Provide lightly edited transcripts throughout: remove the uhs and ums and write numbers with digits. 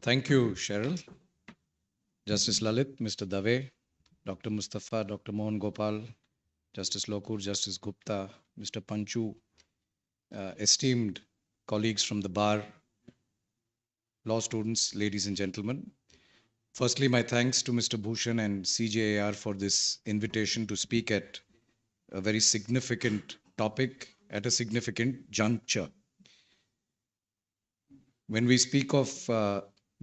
Thank you, Cheryl. Justice Lalit, Mr. Dave, Dr. Mustafa, Dr. Mohan Gopal, Justice Lokur, Justice Gupta, Mr. Panchu, esteemed colleagues from the bar, law students, ladies and gentlemen. Firstly, my thanks to Mr. Bhushan and CJAR for this invitation to speak at a very significant topic at a significant juncture. When we speak of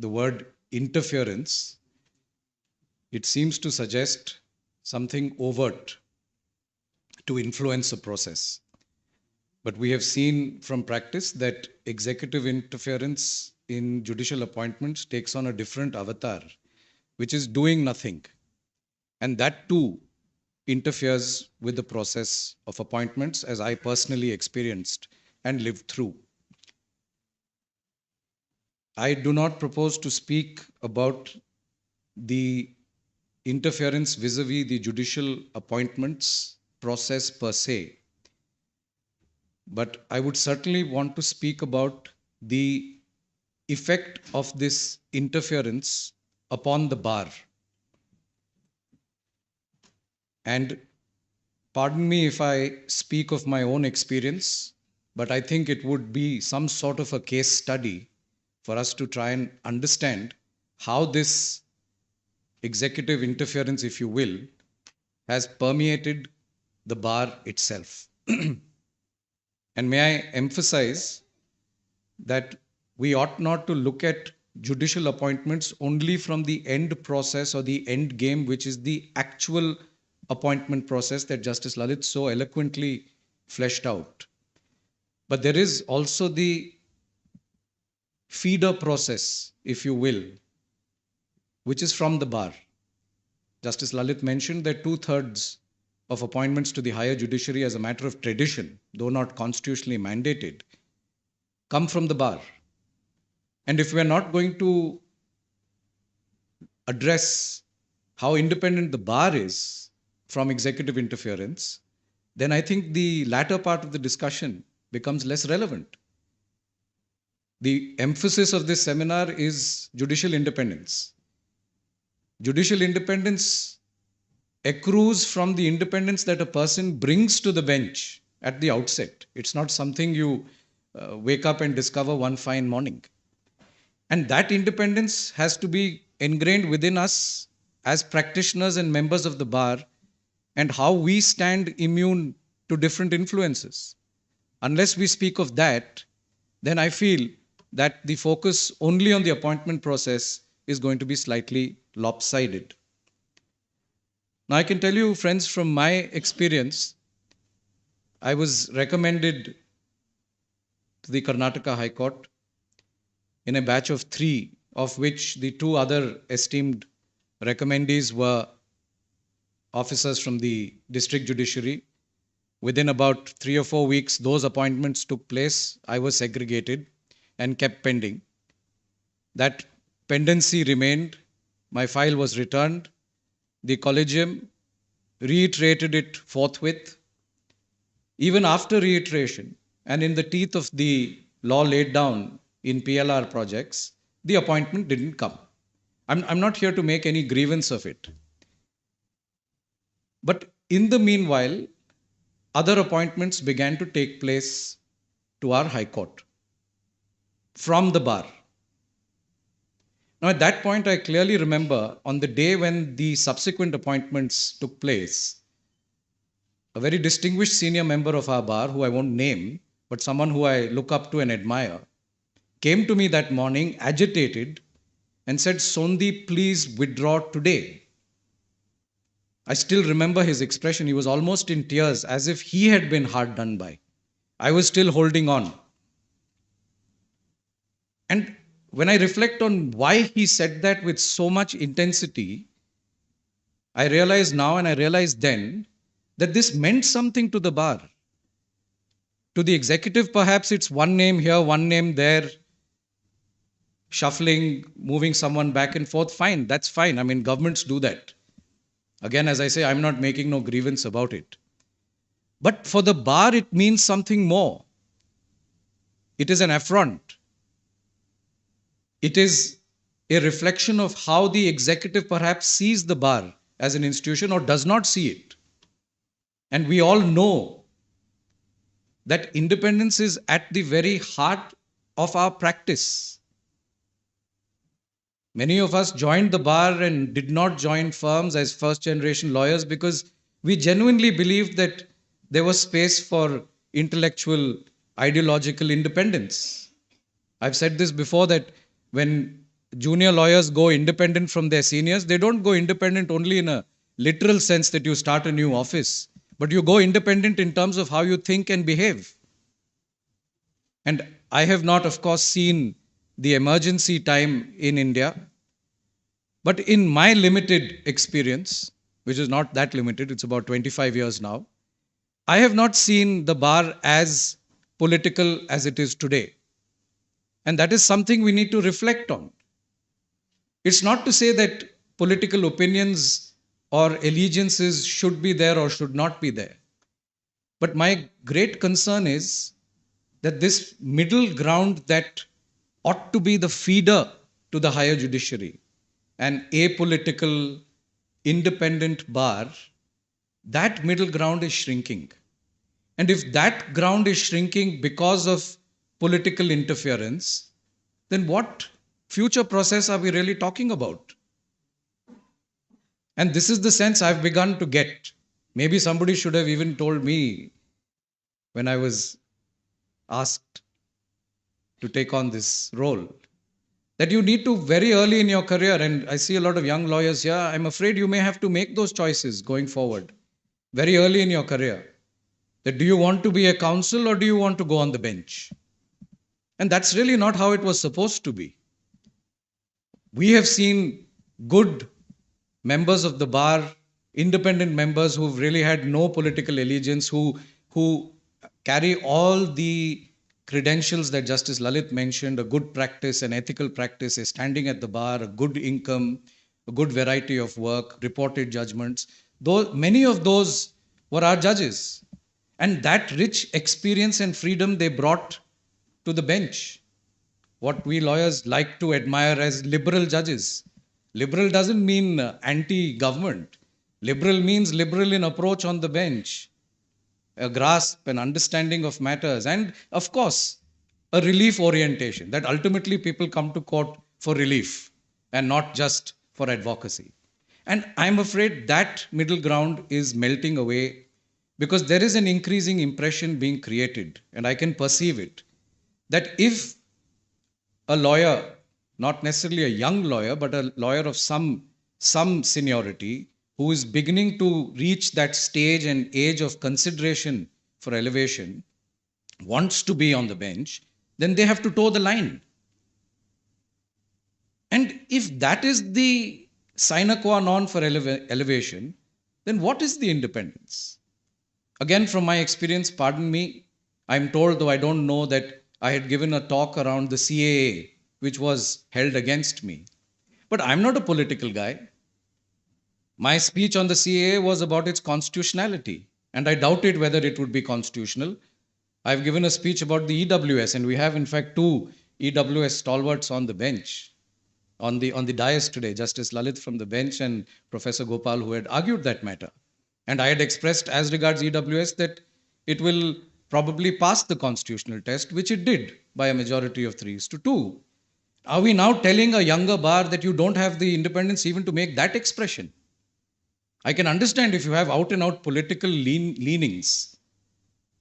the word interference, it seems to suggest something overt to influence a process. But we have seen from practice that executive interference in judicial appointments takes on a different avatar, which is doing nothing. And that too interferes with the process of appointments, as I personally experienced and lived through. I do not propose to speak about the interference vis-a-vis the judicial appointments process per se, but I would certainly want to speak about the effect of this interference upon the bar. And pardon me if I speak of my own experience, but I think it would be some sort of a case study for us to try and understand how this executive interference, if you will, has permeated the bar itself. And may I emphasize that we ought not to look at judicial appointments only from the end process or the end game, which is the actual appointment process that Justice Lalit so eloquently fleshed out. But there is also the feeder process, if you will, which is from the bar. Justice Lalit mentioned that 2/3 of appointments to the higher judiciary as a matter of tradition, though not constitutionally mandated, come from the bar. And if we are not going to address how independent the bar is from executive interference, then I think the latter part of the discussion becomes less relevant. The emphasis of this seminar is judicial independence. Judicial independence accrues from the independence that a person brings to the bench at the outset. It's not something you wake up and discover one fine morning. And that independence has to be ingrained within us as practitioners and members of the bar, and how we stand immune to different influences. Unless we speak of that, then I feel that the focus only on the appointment process is going to be slightly lopsided. Now, I can tell you, friends, from my experience, I was recommended to the Karnataka High Court in a batch of 3, of which the 2 other esteemed recommendees were officers from the district judiciary. Within about 3 or 4 weeks, those appointments took place. I was segregated and kept pending. That pendency remained. My file was returned. The collegium reiterated it forthwith. Even after reiteration, and in the teeth of the law laid down in PLR projects, the appointment didn't come. I'm not here to make any grievance of it. But in the meanwhile, other appointments began to take place to our High Court from the bar. Now, at that point, I clearly remember on the day when the subsequent appointments took place, a very distinguished senior member of our bar, who I won't name, but someone who I look up to and admire, came to me that morning agitated and said, "Sondhi, please withdraw today." I still remember his expression. He was almost in tears, as if he had been hard done by. I was still holding on. And when I reflect on why he said that with so much intensity, I realize now, and I realized then, that this meant something to the bar. To the executive, perhaps it's one name here, one name there, shuffling, moving someone back and forth. Fine, that's fine. I mean, governments do that. Again, as I say, I'm not making no grievance about it. But for the bar, it means something more. It is an affront. It is a reflection of how the executive perhaps sees the bar as an institution or does not see it. And we all know that independence is at the very heart of our practice. Many of us joined the bar and did not join firms as first generation lawyers because we genuinely believed that there was space for intellectual, ideological independence. I've said this before that when junior lawyers go independent from their seniors, they don't go independent only in a literal sense that you start a new office, but you go independent in terms of how you think and behave. And I have not, of course, seen the emergency time in India, but in my limited experience, which is not that limited, it's about 25 years now, I have not seen the bar as political as it is today. And that is something we need to reflect on. It's not to say that political opinions or allegiances should be there or should not be there. But my great concern is that this middle ground that ought to be the feeder to the higher judiciary, an apolitical, independent bar, that middle ground is shrinking. And if that ground is shrinking because of political interference, then what future process are we really talking about? And this is the sense I've begun to get. Maybe somebody should have even told me when I was asked to take on this role, that you need to very early in your career, and I see a lot of young lawyers here, I'm afraid you may have to make those choices going forward, very early in your career, that do you want to be a counsel or do you want to go on the bench? And that's really not how it was supposed to be. We have seen good members of the bar, independent members who've really had no political allegiance, who carry all the credentials that Justice Lalit mentioned, a good practice, an ethical practice, a standing at the bar, a good income, a good variety of work, reported judgments. Though many of those were our judges. And that rich experience and freedom they brought to the bench. What we lawyers like to admire as liberal judges. Liberal doesn't mean anti-government. Liberal means liberal in approach on the bench, a grasp, an understanding of matters, and of course, a relief orientation, that ultimately people come to court for relief and not just for advocacy. And I'm afraid that middle ground is melting away because there is an increasing impression being created, and I can perceive it, that if a lawyer, not necessarily a young lawyer, but a lawyer of some seniority, who is beginning to reach that stage and age of consideration for elevation, wants to be on the bench, then they have to toe the line. And if that is the sine qua non for elevation, then what is the independence? Again, from my experience, pardon me, I'm told, though I don't know, that I had given a talk around the CAA, which was held against me. But I'm not a political guy. My speech on the CAA was about its constitutionality, and I doubted whether it would be constitutional. I've given a speech about the EWS, and we have, in fact, two EWS stalwarts on the bench, on the dais today, Justice Lalit from the bench and Professor Gopal, who had argued that matter. And I had expressed, as regards EWS, that it will probably pass the constitutional test, which it did by a majority of 3:2. Are we now telling a younger bar that you don't have the independence even to make that expression? I can understand if you have out and out political leanings.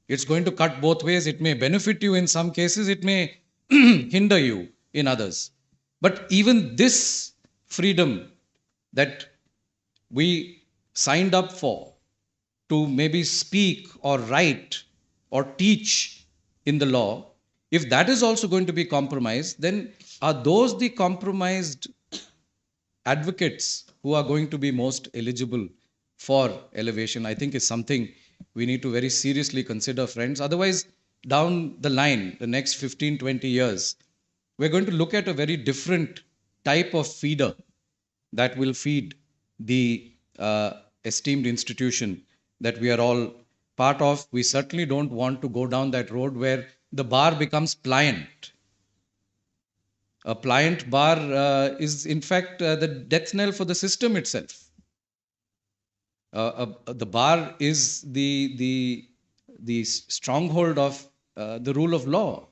It's going to cut both ways. It may benefit you in some cases, it may hinder you in others. But even this freedom that we signed up for, to maybe speak or write or teach in the law, if that is also going to be compromised, then are those the compromised advocates who are going to be most eligible for elevation? I think is something we need to very seriously consider, friends. Otherwise, down the line, the next 15, 20 years, we're going to look at a very different type of feeder that will feed the esteemed institution that we are all part of. We certainly don't want to go down that road where the bar becomes pliant. A pliant bar is, in fact, the death knell for the system itself. The bar is the stronghold of the rule of law.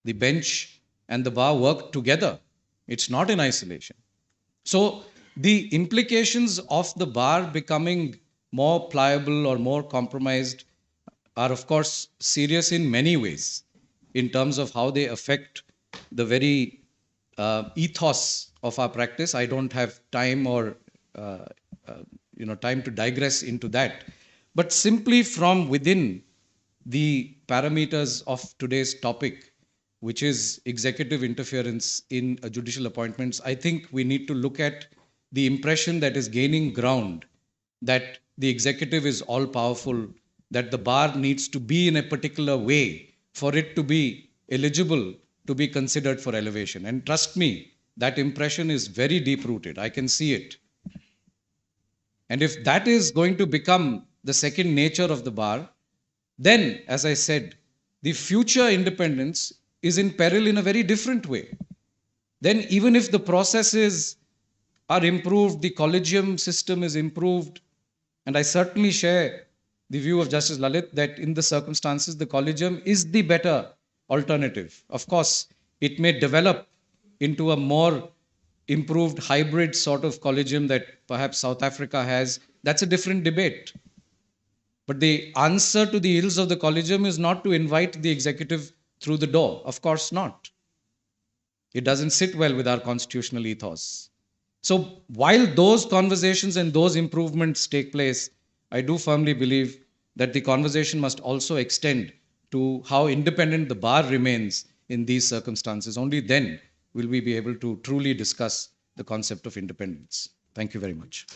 The bench and the bar work together. It's not in isolation. So the implications of the bar becoming more pliable or more compromised are, of course, serious in many ways in terms of how they affect the very ethos of our practice. I don't have time or time to digress into that. But simply from within the parameters of today's topic, which is executive interference in judicial appointments, I think we need to look at the impression that is gaining ground that the executive is all powerful, that the bar needs to be in a particular way for it to be eligible to be considered for elevation. And trust me, that impression is very deep rooted. I can see it. And if that is going to become the second nature of the bar, then, as I said, the future independence is in peril in a very different way. Then, even if the processes are improved, the collegium system is improved, and I certainly share the view of Justice Lalit that in the circumstances, the collegium is the better alternative. Of course, it may develop into a more improved hybrid sort of collegium that perhaps South Africa has. That's a different debate. But the answer to the ills of the collegium is not to invite the executive through the door. Of course not. It doesn't sit well with our constitutional ethos. So while those conversations and those improvements take place, I do firmly believe that the conversation must also extend to how independent the bar remains in these circumstances. Only then will we be able to truly discuss the concept of independence. Thank you very much.